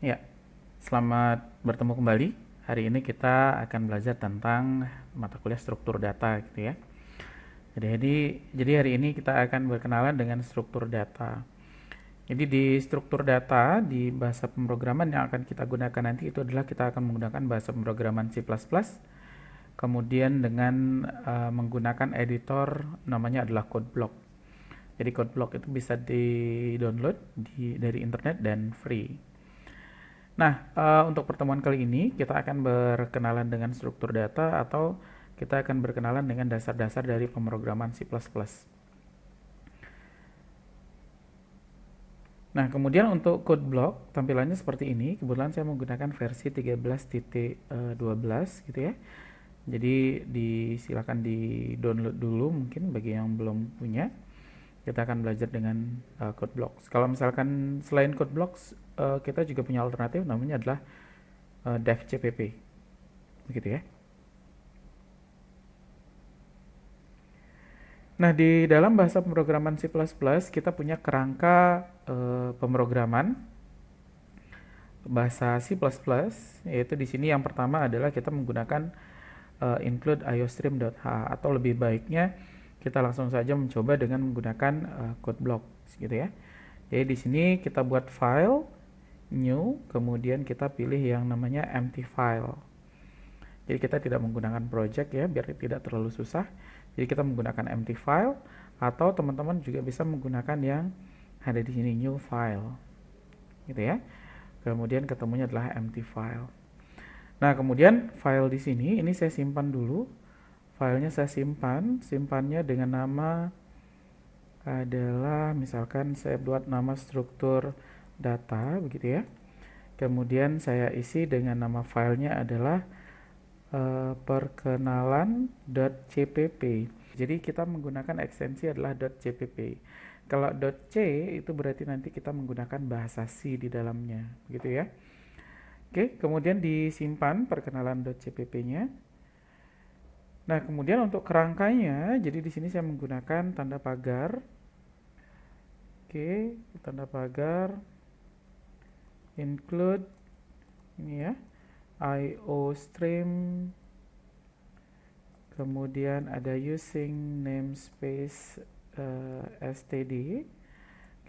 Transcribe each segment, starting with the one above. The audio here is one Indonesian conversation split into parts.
Ya, selamat bertemu kembali. Hari ini kita akan belajar tentang mata kuliah struktur data gitu ya. Jadi hari ini kita akan berkenalan dengan struktur data. Jadi di struktur data di bahasa pemrograman yang akan kita gunakan nanti itu adalah kita akan menggunakan bahasa pemrograman C++, kemudian dengan menggunakan editor namanya adalah code block. Jadi code block itu bisa di-download dari internet dan free. Nah, untuk pertemuan kali ini kita akan berkenalan dengan struktur data atau kita akan berkenalan dengan dasar-dasar dari pemrograman C++. Nah, kemudian untuk code block tampilannya seperti ini. Kebetulan saya menggunakan versi 13.12 gitu ya. Jadi silakan di-download dulu mungkin bagi yang belum punya. Kita akan belajar dengan code blocks. Kalau misalkan selain code blocks, kita juga punya alternatif namanya adalah dev cpp. Begitu ya. Nah, di dalam bahasa pemrograman C++ kita punya kerangka pemrograman bahasa C++, yaitu di sini yang pertama adalah kita menggunakan include iostream.h, atau lebih baiknya kita langsung saja mencoba dengan menggunakan code block gitu ya. Jadi di sini kita buat file new, kemudian kita pilih yang namanya empty file. Jadi kita tidak menggunakan project ya, biar tidak terlalu susah. Jadi kita menggunakan empty file, atau teman-teman juga bisa menggunakan yang ada di sini new file, gitu ya. Kemudian ketemunya adalah empty file. Nah, kemudian file di sini ini saya simpan dulu. Filenya saya simpannya dengan nama adalah misalkan saya buat nama struktur data begitu ya. Kemudian saya isi dengan nama filenya adalah perkenalan.cpp. Jadi kita menggunakan ekstensi adalah .cpp. Kalau .c itu berarti nanti kita menggunakan bahasa C di dalamnya, gitu ya. Oke, kemudian disimpan perkenalan.cpp-nya. Nah, kemudian untuk kerangkanya, jadi di sini saya menggunakan tanda pagar. Oke, tanda pagar include ini ya, iostream, kemudian ada using namespace std,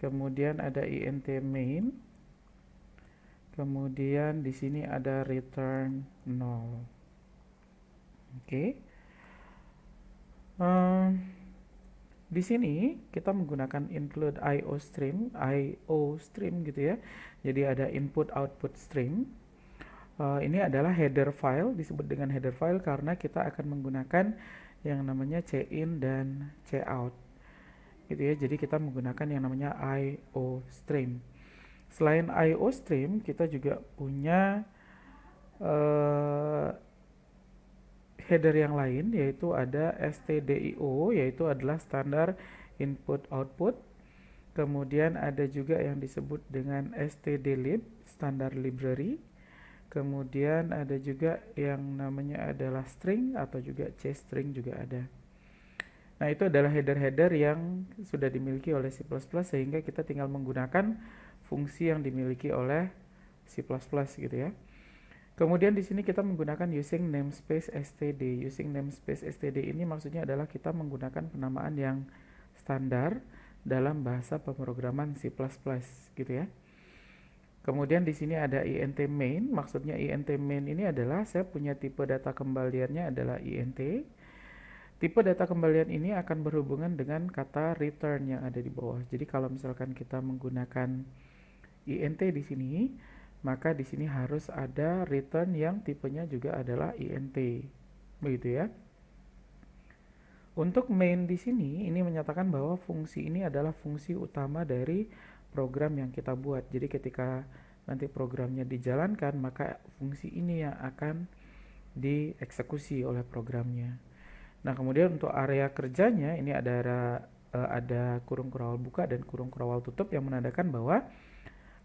kemudian ada int main, kemudian di sini ada return null. Oke. Di sini kita menggunakan include iostream gitu ya. Jadi ada input output stream. Ini adalah header file, disebut dengan header file karena kita akan menggunakan yang namanya cin dan cout. Gitu ya. Jadi kita menggunakan yang namanya iostream. Selain iostream, kita juga punya header yang lain, yaitu ada stdio, yaitu adalah standar input output. Kemudian ada juga yang disebut dengan stdlib, standar library. Kemudian ada juga yang namanya adalah string atau juga cstring juga ada. Nah, itu adalah header-header yang sudah dimiliki oleh C++ sehingga kita tinggal menggunakan fungsi yang dimiliki oleh C++ gitu ya. Kemudian di sini kita menggunakan using namespace std. Using namespace std ini maksudnya adalah kita menggunakan penamaan yang standar dalam bahasa pemrograman C++ gitu ya. Kemudian di sini ada int main. Maksudnya int main ini adalah saya punya tipe data kembaliannya adalah int. Tipe data kembalian ini akan berhubungan dengan kata return yang ada di bawah. Jadi kalau misalkan kita menggunakan int di sini, maka di sini harus ada return yang tipenya juga adalah int. Begitu ya. Untuk main di sini ini menyatakan bahwa fungsi ini adalah fungsi utama dari program yang kita buat. Jadi ketika nanti programnya dijalankan, maka fungsi ini yang akan dieksekusi oleh programnya. Nah, kemudian untuk area kerjanya ini ada kurung kurawal buka dan kurung kurawal tutup yang menandakan bahwa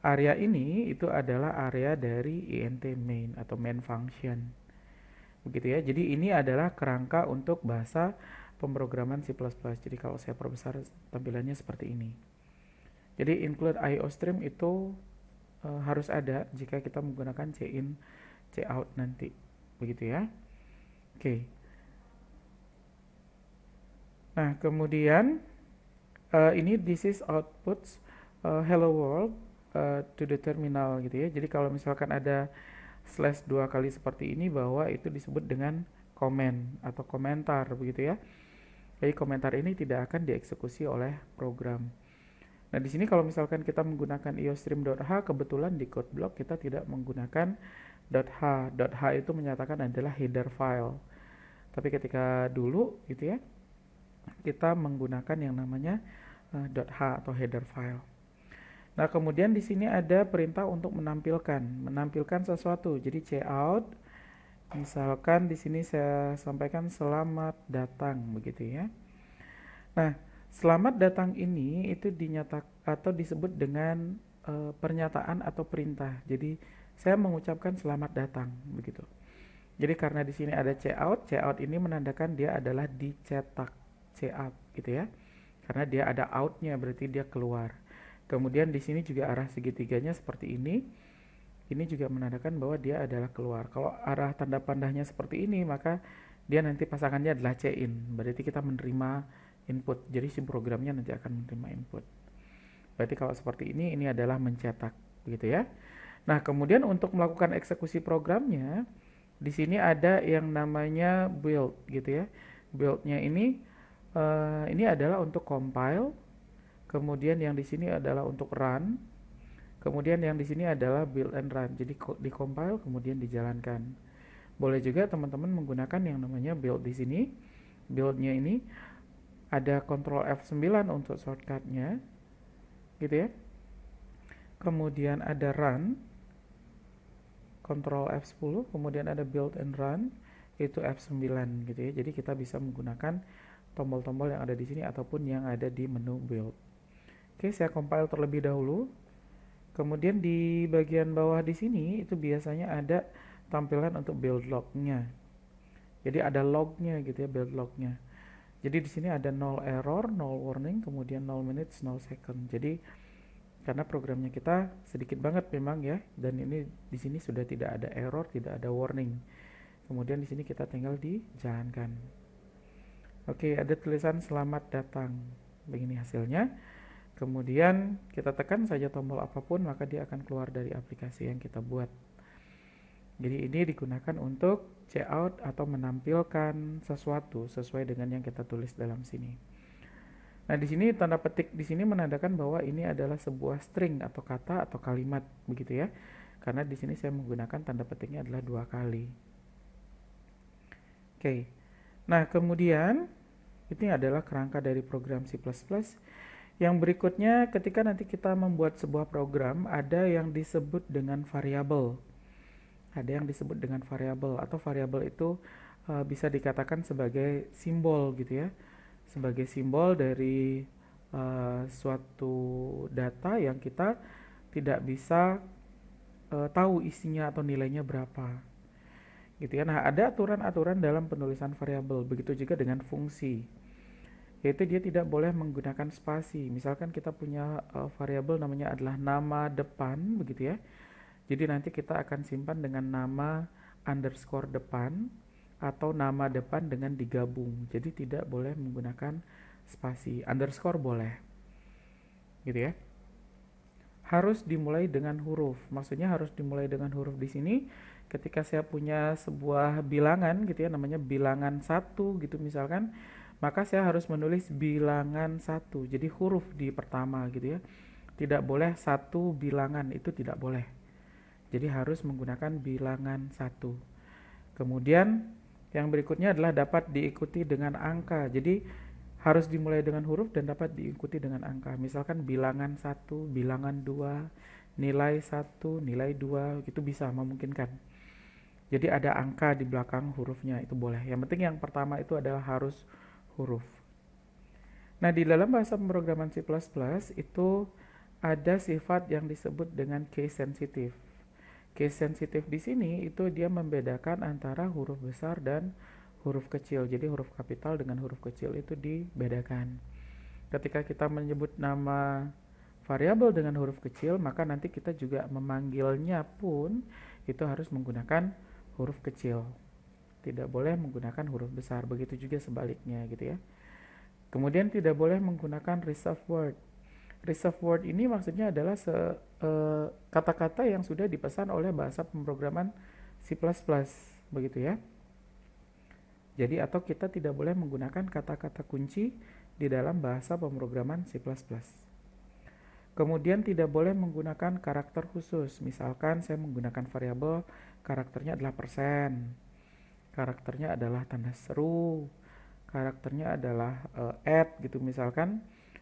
area ini itu adalah area dari int main atau main function. Begitu ya. Jadi ini adalah kerangka untuk bahasa pemrograman C++. Jadi kalau saya perbesar tampilannya seperti ini. Jadi include iostream itu harus ada jika kita menggunakan c-in c-out nanti, begitu ya. Oke. Nah, kemudian ini this is outputs hello world to the terminal gitu ya. Jadi kalau misalkan ada slash 2 kali seperti ini, bahwa itu disebut dengan komen atau komentar begitu ya. Jadi komentar ini tidak akan dieksekusi oleh program. Nah, di sini kalau misalkan kita menggunakan iostream.h, kebetulan di code block kita tidak menggunakan .h. .h itu menyatakan adalah header file. Tapi ketika dulu gitu ya, kita menggunakan yang namanya .h atau header file. Nah, kemudian di sini ada perintah untuk menampilkan sesuatu. Jadi cout, misalkan di sini saya sampaikan selamat datang begitu ya. Nah, selamat datang ini itu atau disebut dengan pernyataan atau perintah. Jadi saya mengucapkan selamat datang begitu. Jadi karena di sini ada cout ini menandakan dia adalah dicetak, cout gitu ya. Karena dia ada outnya, berarti dia keluar. Kemudian di sini juga arah segitiganya seperti ini. Ini juga menandakan bahwa dia adalah keluar. Kalau arah tanda pandahnya seperti ini, maka dia nanti pasangannya adalah c-in. Berarti kita menerima input. Jadi si programnya nanti akan menerima input. Berarti kalau seperti ini adalah mencetak, gitu ya. Nah, kemudian untuk melakukan eksekusi programnya, di sini ada yang namanya build, gitu ya. Build-nya ini adalah untuk compile. Kemudian yang di sini adalah untuk run. Kemudian yang di sini adalah build and run. Jadi di compile kemudian dijalankan. Boleh juga teman-teman menggunakan yang namanya build di sini. Build-nya ini ada Ctrl F9 untuk shortcut-nya. Gitu ya. Kemudian ada run. Ctrl F10, kemudian ada build and run, itu F9 gitu ya. Jadi kita bisa menggunakan tombol-tombol yang ada di sini ataupun yang ada di menu build. Oke, saya compile terlebih dahulu. Kemudian di bagian bawah di sini itu biasanya ada tampilan untuk build log-nya. Jadi ada log-nya gitu ya, build log-nya. Jadi di sini ada 0 error, 0 warning, kemudian 0 minutes, 0 second. Jadi karena programnya kita sedikit banget memang ya, dan ini di sini sudah tidak ada error, tidak ada warning. Kemudian di sini kita tinggal dijalankan. Oke, ada tulisan selamat datang. Begini hasilnya. Kemudian kita tekan saja tombol apapun, maka dia akan keluar dari aplikasi yang kita buat. Jadi ini digunakan untuk cout atau menampilkan sesuatu sesuai dengan yang kita tulis dalam sini. Nah, di sini tanda petik di sini menandakan bahwa ini adalah sebuah string atau kata atau kalimat begitu ya. Karena di sini saya menggunakan tanda petiknya adalah 2 kali. Oke. Nah, kemudian ini adalah kerangka dari program C++. Yang berikutnya, ketika nanti kita membuat sebuah program, ada yang disebut dengan variabel. Ada yang disebut dengan variabel, atau variabel itu bisa dikatakan sebagai simbol gitu ya. Sebagai simbol dari suatu data yang kita tidak bisa tahu isinya atau nilainya berapa. Gitu ya. Nah, ada aturan-aturan dalam penulisan variabel, begitu juga dengan fungsi. Yaitu dia tidak boleh menggunakan spasi. Misalkan kita punya variabel namanya adalah nama depan begitu ya. Jadi nanti kita akan simpan dengan nama underscore depan atau nama depan dengan digabung. Jadi tidak boleh menggunakan spasi. Underscore boleh. Gitu ya. Harus dimulai dengan huruf. Maksudnya harus dimulai dengan huruf di sini. Ketika saya punya sebuah bilangan gitu ya, namanya bilangan 1 gitu misalkan, maka saya harus menulis bilangan 1. Jadi huruf di pertama gitu ya. Tidak boleh 1 bilangan, itu tidak boleh. Jadi harus menggunakan bilangan 1. Kemudian yang berikutnya adalah dapat diikuti dengan angka. Jadi harus dimulai dengan huruf dan dapat diikuti dengan angka. Misalkan bilangan 1, bilangan 2, nilai 1, nilai 2, itu bisa memungkinkan. Jadi ada angka di belakang hurufnya, itu boleh. Yang penting yang pertama itu adalah harus huruf. Nah, di dalam bahasa pemrograman C++ itu ada sifat yang disebut dengan case sensitive. Case sensitive di sini itu dia membedakan antara huruf besar dan huruf kecil. Jadi huruf kapital dengan huruf kecil itu dibedakan. Ketika kita menyebut nama variabel dengan huruf kecil, maka nanti kita juga memanggilnya pun itu harus menggunakan huruf kecil. Tidak boleh menggunakan huruf besar. Begitu juga sebaliknya gitu ya. Kemudian tidak boleh menggunakan reserved word. Reserved word ini maksudnya adalah kata-kata yang sudah dipesan oleh bahasa pemrograman C++, begitu ya. Jadi atau kita tidak boleh menggunakan kata-kata kunci di dalam bahasa pemrograman C++. Kemudian tidak boleh menggunakan karakter khusus. Misalkan saya menggunakan variabel karakternya adalah persen, karakternya adalah tanda seru, karakternya adalah gitu misalkan.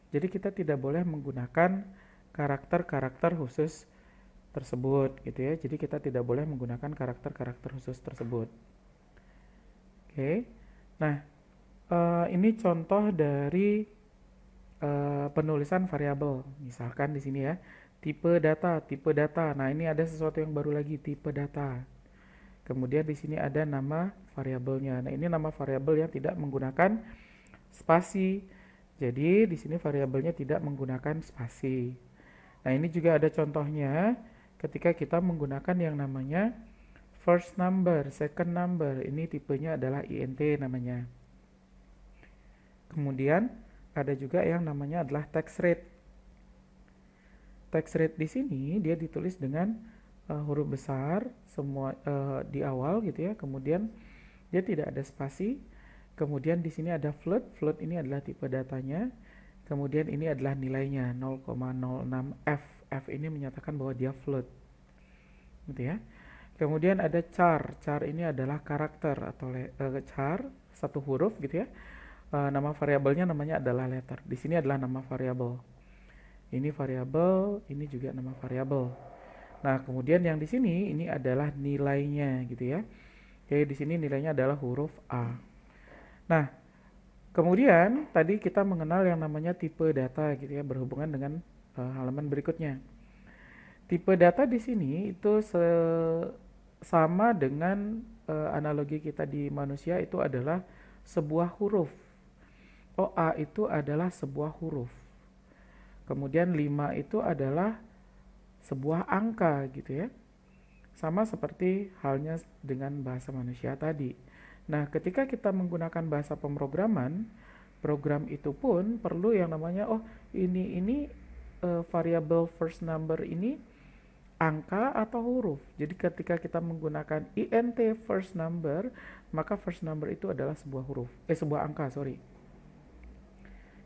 Jadi kita tidak boleh menggunakan karakter-karakter khusus tersebut gitu ya. Jadi kita tidak boleh menggunakan karakter-karakter khusus tersebut. Oke. Nah, ini contoh dari penulisan variabel. Misalkan di sini ya, tipe data, tipe data. Nah, ini ada sesuatu yang baru lagi, tipe data. Kemudian di sini ada nama variabelnya. Nah, ini nama variabel yang tidak menggunakan spasi. Jadi, di sini variabelnya tidak menggunakan spasi. Nah, ini juga ada contohnya ketika kita menggunakan yang namanya first number, second number. Ini tipenya adalah int namanya. Kemudian ada juga yang namanya adalah text rate. Text rate di sini dia ditulis dengan huruf besar semua di awal gitu ya. Kemudian dia tidak ada spasi. Kemudian di sini ada float. Float ini adalah tipe datanya. Kemudian ini adalah nilainya 0,06f. F ini menyatakan bahwa dia float. Gitu ya. Kemudian ada char. Char ini adalah karakter atau char satu huruf gitu ya. Nama variabelnya namanya adalah letter. Di sini adalah nama variabel. Ini variabel, ini juga nama variabel. Nah, kemudian yang di sini ini adalah nilainya gitu ya. Oke, di sini nilainya adalah huruf A. Nah, kemudian tadi kita mengenal yang namanya tipe data gitu ya, berhubungan dengan halaman berikutnya. Tipe data di sini itu sama dengan analogi kita di manusia, itu adalah sebuah huruf. A itu adalah sebuah huruf. Kemudian 5 itu adalah sebuah angka gitu ya. Sama seperti halnya dengan bahasa manusia tadi. Nah, ketika kita menggunakan bahasa pemrograman, program itu pun perlu yang namanya ini variable first number ini angka atau huruf. Jadi ketika kita menggunakan int first number, maka first number itu adalah sebuah angka,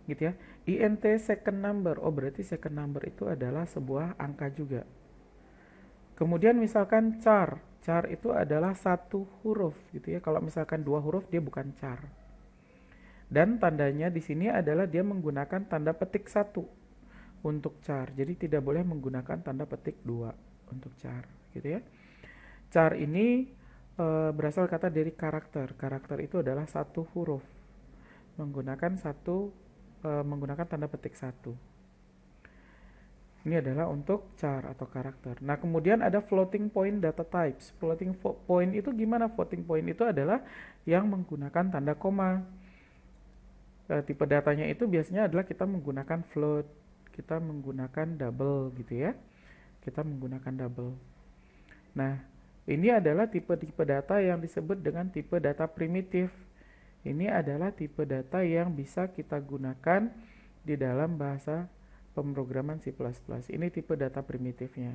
gitu ya. int second number, berarti second number itu adalah sebuah angka juga. Kemudian misalkan char itu adalah satu huruf gitu ya. Kalau misalkan dua huruf dia bukan char. Dan tandanya di sini adalah dia menggunakan tanda petik 1 untuk char. Jadi tidak boleh menggunakan tanda petik 2 untuk char gitu ya. Char ini berasal kata dari karakter. Karakter itu adalah satu huruf menggunakan menggunakan tanda petik 1. Ini adalah untuk char atau karakter. Nah, kemudian ada floating point data types. Floating point itu gimana? Floating point itu adalah yang menggunakan tanda koma. Tipe datanya itu biasanya adalah kita menggunakan float, kita menggunakan double gitu ya. Kita menggunakan double. Nah, ini adalah tipe-tipe data yang disebut dengan tipe data primitif. Ini adalah tipe data yang bisa kita gunakan di dalam bahasa pemrograman C++. Ini tipe data primitifnya.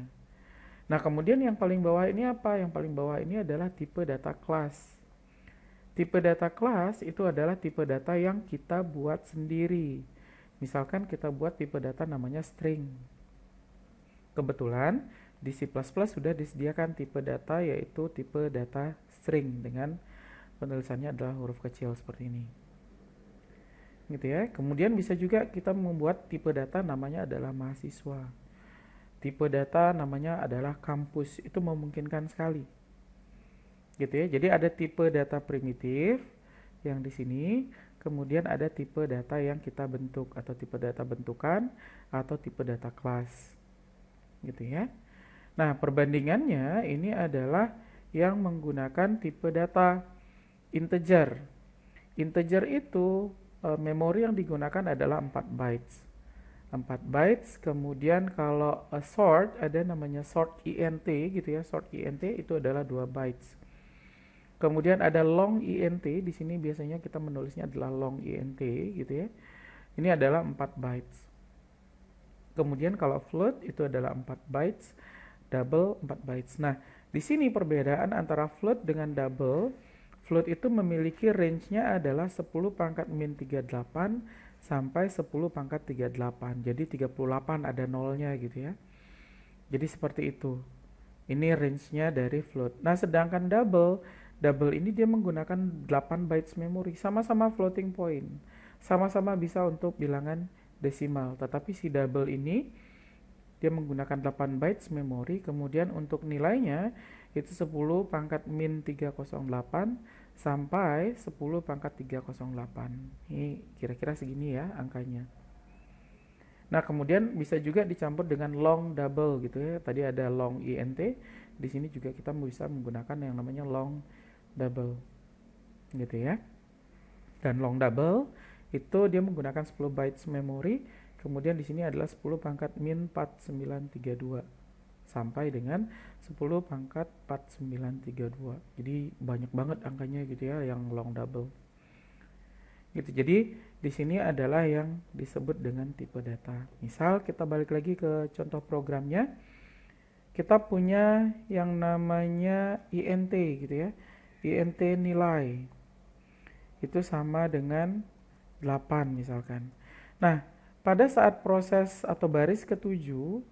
Nah, kemudian yang paling bawah ini apa? Yang paling bawah ini adalah tipe data class. Tipe data class itu adalah tipe data yang kita buat sendiri. Misalkan kita buat tipe data namanya string. Kebetulan di C++ sudah disediakan tipe data yaitu tipe data string dengan penulisannya adalah huruf kecil seperti ini. Gitu ya. Kemudian bisa juga kita membuat tipe data namanya adalah mahasiswa. Tipe data namanya adalah kampus. Itu memungkinkan sekali. Gitu ya. Jadi ada tipe data primitif yang di sini, kemudian ada tipe data yang kita bentuk atau tipe data bentukan atau tipe data kelas. Gitu ya. Nah, perbandingannya ini adalah yang menggunakan tipe data integer. Integer itu memori yang digunakan adalah 4 bytes. 4 bytes. Kemudian kalau sort ada namanya sort int gitu ya. Sort int itu adalah 2 bytes. Kemudian ada long int, di sini biasanya kita menulisnya adalah long int gitu ya. Ini adalah 4 bytes. Kemudian kalau float itu adalah 4 bytes, double 4 bytes. Nah, di sini perbedaan antara float dengan double. Float itu memiliki range-nya adalah 10 pangkat min 38 sampai 10 pangkat 38. Jadi 38 ada nolnya gitu ya. Jadi seperti itu. Ini range-nya dari float. Nah, sedangkan double ini dia menggunakan 8 bytes memori, sama-sama floating point. Sama-sama bisa untuk bilangan desimal, tetapi si double ini dia menggunakan 8 bytes memori, kemudian untuk nilainya itu 10 pangkat min 308 sampai 10 pangkat 308. Ini kira-kira segini ya angkanya. Nah, kemudian bisa juga dicampur dengan long double gitu ya. Tadi ada long int, di sini juga kita bisa menggunakan yang namanya long double gitu ya. Dan long double itu dia menggunakan 10 bytes memori, kemudian di sini adalah 10 pangkat min 4932 sampai dengan 10 pangkat 4932. Jadi banyak banget angkanya gitu ya yang long double. Gitu. Jadi di sini adalah yang disebut dengan tipe data. Misal kita balik lagi ke contoh programnya. Kita punya yang namanya int gitu ya. Int nilai. Itu sama dengan 8 misalkan. Nah, pada saat proses atau baris ketujuh,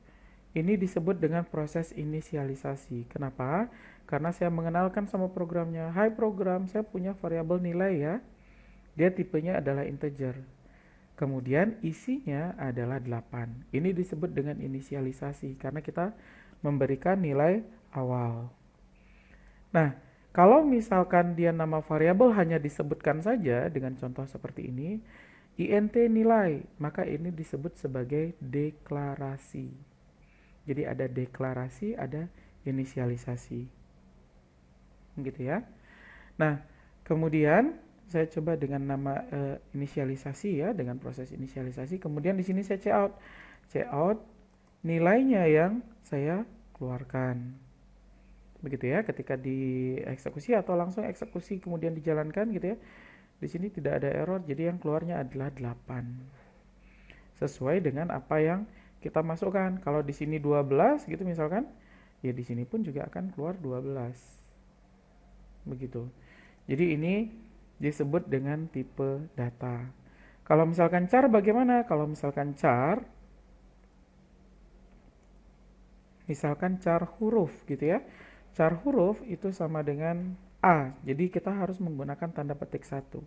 ini disebut dengan proses inisialisasi. Kenapa? Karena saya mengenalkan sama programnya. Hai program, saya punya variabel nilai ya. Dia tipenya adalah integer. Kemudian isinya adalah 8. Ini disebut dengan inisialisasi karena kita memberikan nilai awal. Nah, kalau misalkan dia nama variabel hanya disebutkan saja dengan contoh seperti ini, int nilai, maka ini disebut sebagai deklarasi. Jadi ada deklarasi, ada inisialisasi. Gitu ya. Nah, kemudian saya coba dengan nama inisialisasi ya, dengan proses inisialisasi. Kemudian di sini saya cout. Cout nilainya yang saya keluarkan. Begitu ya, ketika dieksekusi atau langsung eksekusi kemudian dijalankan gitu ya. Di sini tidak ada error, jadi yang keluarnya adalah 8. Sesuai dengan apa yang kita masukkan. Kalau di sini 12 gitu misalkan, ya di sini pun juga akan keluar 12. Begitu. Jadi ini disebut dengan tipe data. Kalau misalkan char bagaimana? Kalau misalkan char, misalkan char huruf gitu ya. Char huruf itu sama dengan A, jadi kita harus menggunakan tanda petik 1.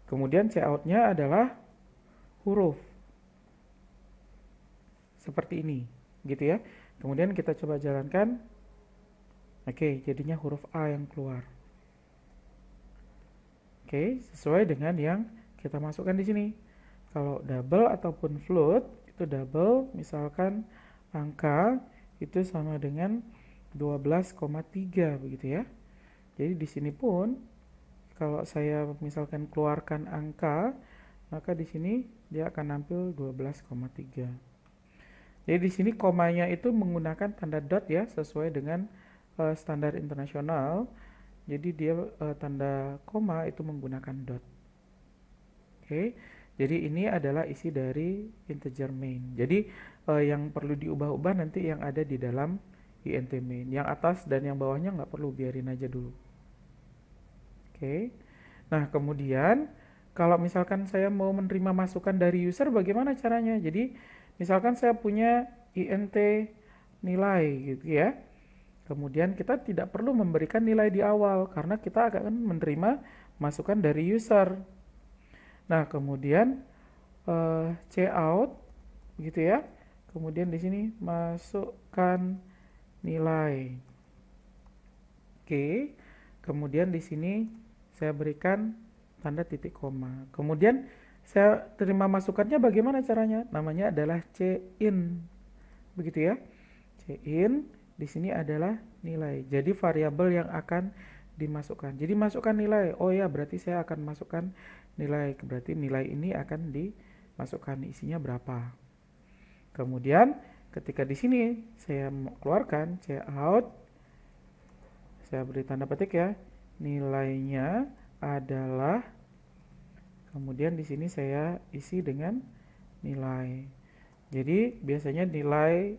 Kemudian cout-nya adalah huruf. Seperti ini, gitu ya. Kemudian kita coba jalankan. Oke, jadinya huruf A yang keluar. Oke, sesuai dengan yang kita masukkan di sini. Kalau double ataupun float, itu double, misalkan angka itu sama dengan 12,3 begitu ya. Jadi di sini pun kalau saya misalkan keluarkan angka, maka di sini dia akan nampil 12,3. Jadi di sini komanya itu menggunakan tanda dot ya, sesuai dengan standar internasional. Jadi dia tanda koma itu menggunakan dot. Oke. Jadi ini adalah isi dari integer main. Jadi yang perlu diubah-ubah nanti yang ada di dalam int main. Yang atas dan yang bawahnya nggak perlu, biarin aja dulu. Oke. Nah, kemudian kalau misalkan saya mau menerima masukan dari user, bagaimana caranya? Jadi misalkan saya punya int nilai gitu ya. Kemudian kita tidak perlu memberikan nilai di awal karena kita akan menerima masukan dari user. Nah, kemudian cout gitu ya. Kemudian di sini masukkan nilai. Oke. Kemudian di sini saya berikan tanda titik koma. Kemudian saya terima masukannya, bagaimana caranya? Namanya adalah cin. Begitu ya. Cin di sini adalah nilai. Jadi variabel yang akan dimasukkan. Jadi masukkan nilai. Oh ya, berarti saya akan masukkan nilai. Berarti nilai ini akan masukkan isinya berapa. Kemudian ketika di sini saya keluarkan cout, saya beri tanda petik ya, nilainya adalah, kemudian di sini saya isi dengan nilai. Jadi biasanya nilai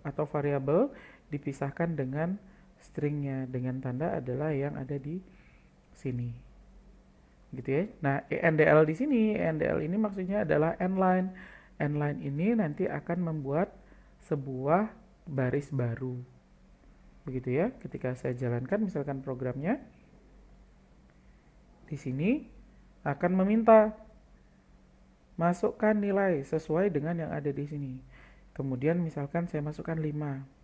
atau variabel dipisahkan dengan stringnya dengan tanda adalah yang ada di sini, gitu ya. Nah, ENDL di sini, ENDL ini maksudnya adalah endline. Endline ini nanti akan membuat sebuah baris baru, begitu ya. Ketika saya jalankan misalkan programnya, di sini akan meminta masukkan nilai sesuai dengan yang ada di sini. Kemudian misalkan saya masukkan 5.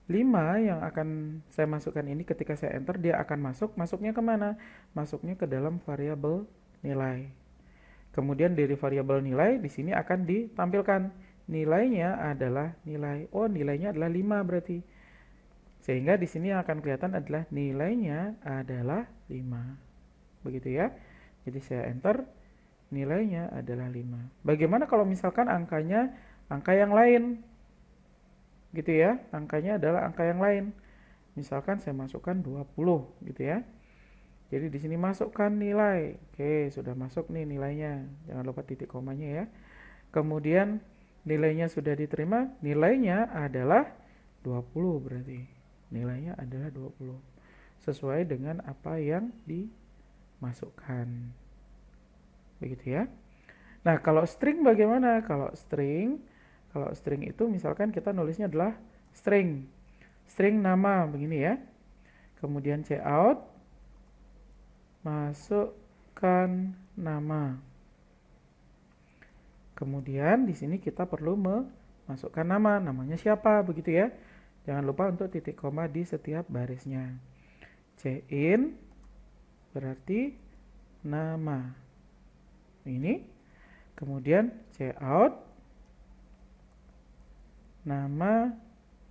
5 yang akan saya masukkan ini ketika saya enter dia akan masuknya kemana? Masuknya ke dalam variabel nilai. Kemudian dari variabel nilai di sini akan ditampilkan nilainya adalah nilai. Oh, nilainya adalah 5 berarti. Sehingga di sini yang akan kelihatan adalah nilainya adalah 5. Begitu ya. Jadi saya enter, nilainya adalah 5. Bagaimana kalau misalkan angkanya angka yang lain? Gitu ya, angkanya adalah angka yang lain. Misalkan saya masukkan 20 gitu ya. Jadi di sini masukkan nilai. Oke, sudah masuk nih nilainya. Jangan lupa titik komanya ya. Kemudian nilainya sudah diterima, nilainya adalah 20 berarti. Nilainya adalah 20. Sesuai dengan apa yang dimasukkan. Begitu ya. Nah, kalau string bagaimana? Kalau string itu misalkan kita nulisnya adalah string nama begini ya. Kemudian cout, masukkan nama. Kemudian di sini kita perlu memasukkan namanya siapa begitu ya. Jangan lupa untuk titik koma di setiap barisnya. Cin berarti nama. Ini. Kemudian cout, nama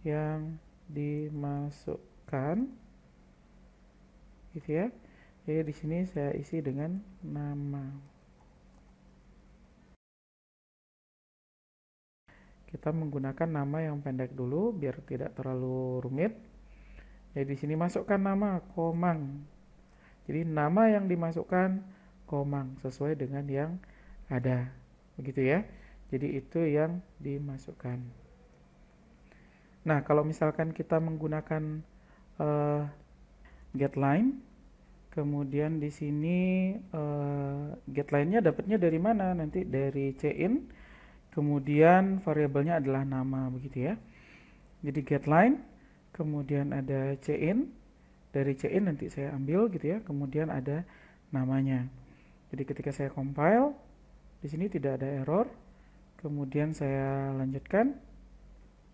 yang dimasukkan, gitu ya. Jadi di sini saya isi dengan nama. Kita menggunakan nama yang pendek dulu biar tidak terlalu rumit. Jadi di sini masukkan nama Komang. Jadi nama yang dimasukkan Komang sesuai dengan yang ada. Begitu ya. Jadi itu yang dimasukkan. Nah, kalau misalkan kita menggunakan getLine, kemudian di sini getLine-nya dapatnya dari mana? Nanti dari cin, kemudian variabelnya adalah nama, begitu ya. Jadi getLine, kemudian ada cin, dari cin nanti saya ambil gitu ya, kemudian ada namanya. Jadi ketika saya compile, di sini tidak ada error, kemudian saya lanjutkan,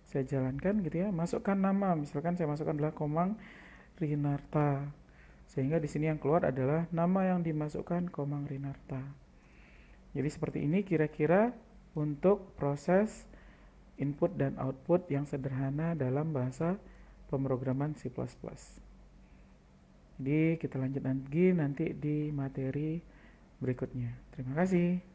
saya jalankan gitu ya, masukkan nama, misalkan saya masukkan adalah Komang Rinarta, sehingga di sini yang keluar adalah nama yang dimasukkan Komang Rinarta. Jadi seperti ini kira-kira untuk proses input dan output yang sederhana dalam bahasa pemrograman C++. Jadi kita lanjut lagi nanti di materi berikutnya. Terima kasih.